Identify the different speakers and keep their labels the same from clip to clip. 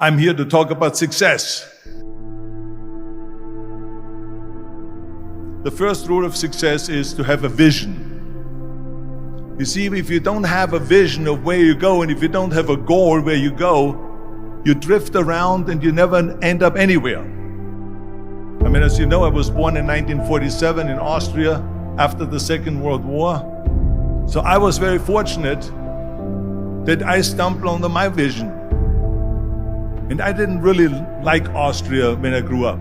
Speaker 1: I'm here to talk about success. The first rule of success is to have a vision. You see, if you don't have a vision of where you go, and if you don't have a goal where you go, you drift around and you never end up anywhere. I mean, as you know, I was born in 1947 in Austria after the Second World War. So I was very fortunate that I stumbled on my vision. And I didn't really like Austria when I grew up.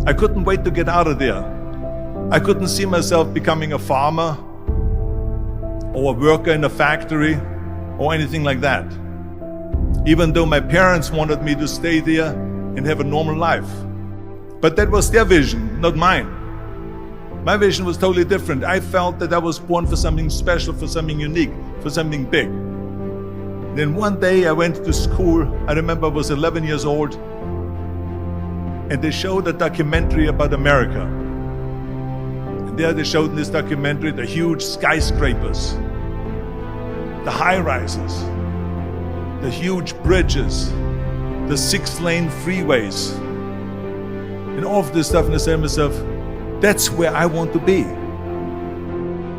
Speaker 1: I couldn't wait to get out of there. I couldn't see myself becoming a farmer or a worker in a factory or anything like that. Even though my parents wanted me to stay there and have a normal life. But that was their vision, not mine. My vision was totally different. I felt that I was born for something special, for something unique, for something big. Then one day I went to school. I remember I was 11 years old, and they showed a documentary about America. And there they showed in this documentary the huge skyscrapers, the high-rises, the huge bridges, the 6-lane freeways, and all of this stuff. And I said to myself, that's where I want to be.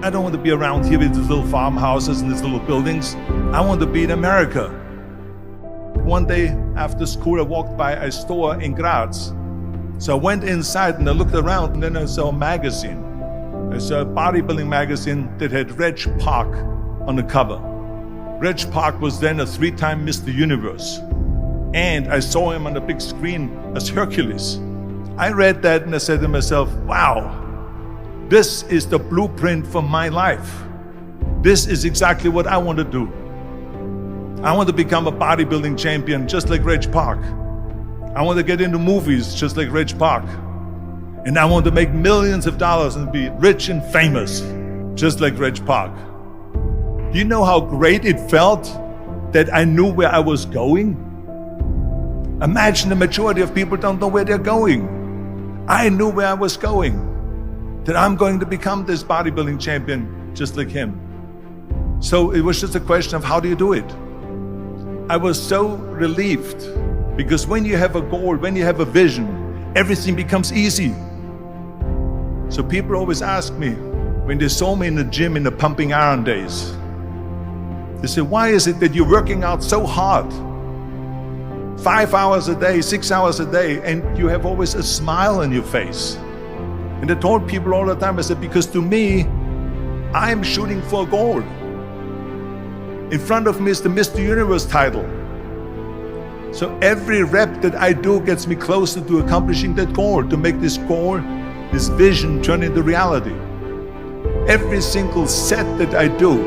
Speaker 1: I don't want to be around here with these little farmhouses and these little buildings. I want to be in America. One day after school, I walked by a store in Graz. So I went inside and I looked around, and then I saw a magazine. I saw a bodybuilding magazine that had Reg Park on the cover. Reg Park was then a 3-time Mr. Universe. And I saw him on the big screen as Hercules. I read that and I said to myself, wow, this is the blueprint for my life. This is exactly what I want to do. I want to become a bodybuilding champion just like Reg Park. I want to get into movies just like Reg Park. And I want to make millions of dollars and be rich and famous just like Reg Park. Do you know how great it felt that I knew where I was going? Imagine the majority of people don't know where they're going. I knew where I was going, that I'm going to become this bodybuilding champion just like him. So it was just a question of how do you do it? I was so relieved, because when you have a goal, when you have a vision, everything becomes easy. So people always ask me, when they saw me in the gym in the pumping iron days, they say, why is it that you're working out so hard? 5 hours a day, 6 hours a day, and you have always a smile on your face. And I told people all the time, I said, because to me, I'm shooting for a goal. In front of me is the Mr. Universe title. So every rep that I do gets me closer to accomplishing that goal, to make this goal, this vision turn into reality. Every single set that I do,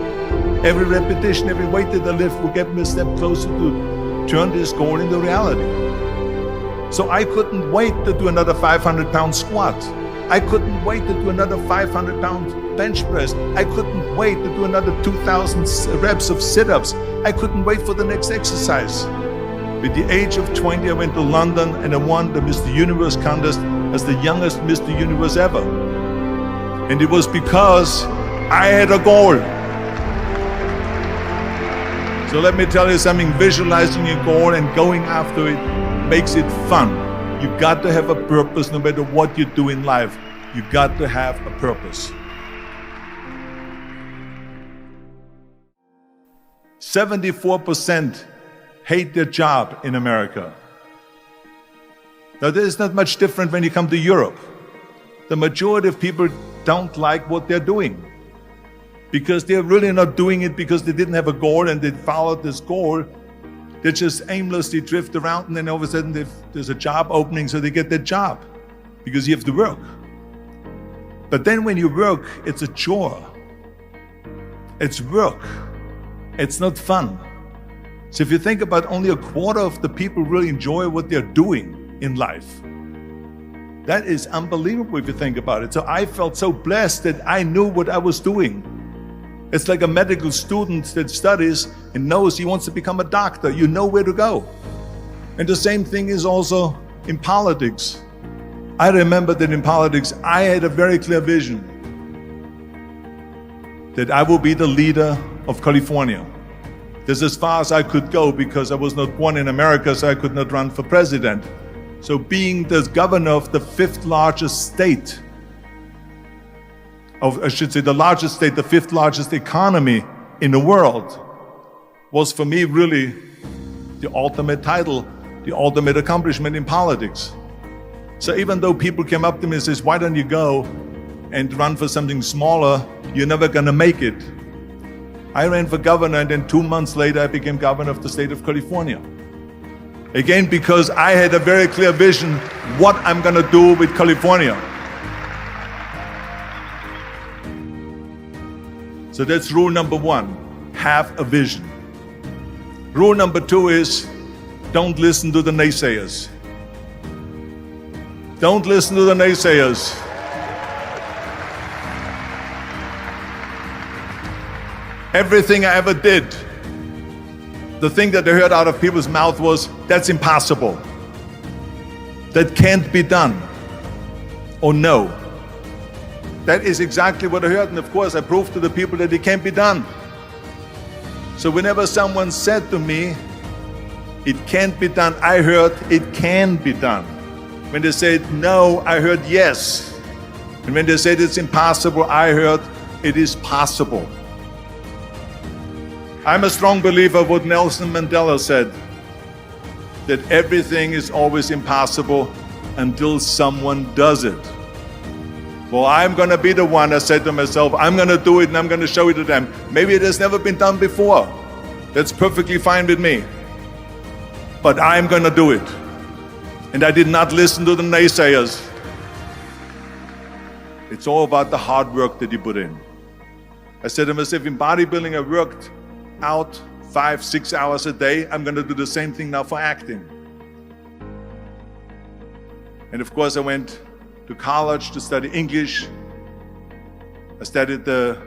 Speaker 1: every repetition, every weight that I lift will get me a step closer to turn this goal into reality. So I couldn't wait to do another 500-pound squat. I couldn't wait to do another 500-pound bench press. I couldn't wait to do another 2,000 reps of sit-ups. I couldn't wait for the next exercise. At the age of 20, I went to London and I won the Mr. Universe contest as the youngest Mr. Universe ever. And it was because I had a goal. So let me tell you something, visualizing your goal and going after it makes it fun. You got to have a purpose no matter what you do in life. You got to have a purpose. 74% hate their job in America. Now, this is not much different when you come to Europe. The majority of people don't like what they're doing, because they're really not doing it because they didn't have a goal and they followed this goal. They just aimlessly drift around, and then all of a sudden there's a job opening, so they get that job because you have to work. But then when you work, it's a chore. It's work. It's not fun. So if you think about, only a quarter of the people really enjoy what they're doing in life. That is unbelievable if you think about it. So I felt so blessed that I knew what I was doing. It's like a medical student that studies and knows he wants to become a doctor. You know where to go. And the same thing is also in politics. I remember that in politics, I had a very clear vision that I will be the leader of California. That's as far as I could go because I was not born in America, so I could not run for president. So being the governor of the fifth largest state, the largest state, the fifth largest economy in the world, was for me really the ultimate title, the ultimate accomplishment in politics. So even though people came up to me and says, why don't you go and run for something smaller, you're never gonna make it. I ran for governor, and then 2 months later I became governor of the state of California. Again, because I had a very clear vision what I'm gonna do with California. So that's rule number one, have a vision. Rule number two is, don't listen to the naysayers. Don't listen to the naysayers. Everything I ever did, the thing that I heard out of people's mouth was, that's impossible. That can't be done. Or no. That is exactly what I heard, and of course I proved to the people that it can't be done. So whenever someone said to me, it can't be done, I heard, it can be done. When they said no, I heard yes. And when they said it's impossible, I heard it is possible. I'm a strong believer of what Nelson Mandela said, that everything is always impossible until someone does it. Well, I'm gonna be the one, I said to myself, I'm gonna do it and I'm gonna show it to them. Maybe it has never been done before. That's perfectly fine with me. But I'm gonna do it. And I did not listen to the naysayers. It's all about the hard work that you put in. I said to myself, in bodybuilding I worked out 5-6 hours a day. I'm gonna do the same thing now for acting. And of course I went to college to study English. I studied the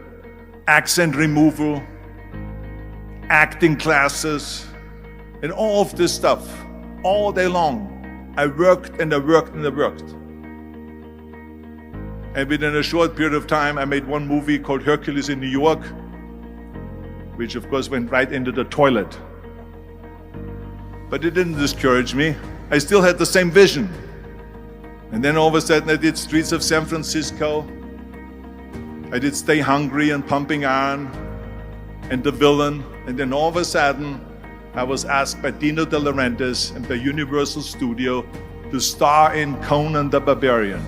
Speaker 1: accent removal, acting classes, and all of this stuff, all day long. I worked and I worked and I worked. And within a short period of time, I made one movie called Hercules in New York, which of course went right into the toilet. But it didn't discourage me. I still had the same vision. And then all of a sudden I did Streets of San Francisco. I did Stay Hungry and Pumping Iron and The Villain. And then all of a sudden I was asked by Dino De Laurentiis and by Universal Studio to star in Conan the Barbarian.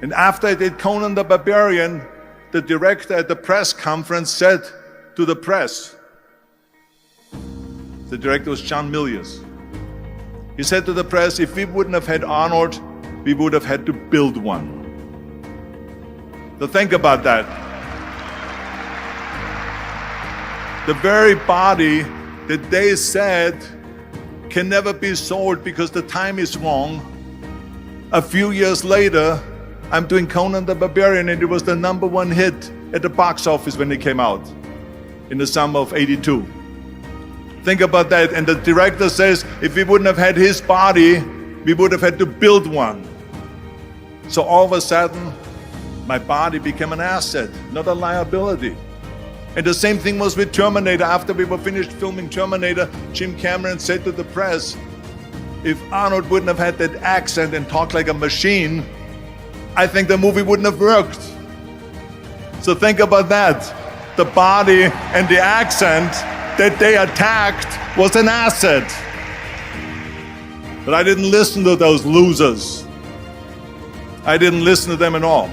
Speaker 1: And after I did Conan the Barbarian, the director at the press conference said to the press, the director was John Milius. He said to the press, if we wouldn't have had Arnold, we would have had to build one. So think about that. The very body that they said can never be sold because the time is wrong. A few years later, I'm doing Conan the Barbarian, and it was the #1 hit at the box office when it came out in the summer of '82. Think about that. And the director says, if we wouldn't have had his body, we would have had to build one. So all of a sudden, my body became an asset, not a liability. And the same thing was with Terminator. After we were finished filming Terminator, Jim Cameron said to the press, if Arnold wouldn't have had that accent and talked like a machine, I think the movie wouldn't have worked. So think about that. The body and the accent that they attacked was an asset. But I didn't listen to those losers. I didn't listen to them at all.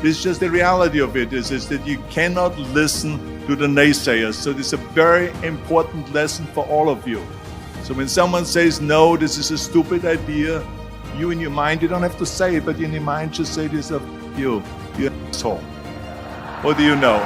Speaker 1: It's just the reality of it is that you cannot listen to the naysayers. So this is a very important lesson for all of you. So when someone says, no, this is a stupid idea, you in your mind, you don't have to say it, but in your mind just say to yourself, you're an asshole. What do you know?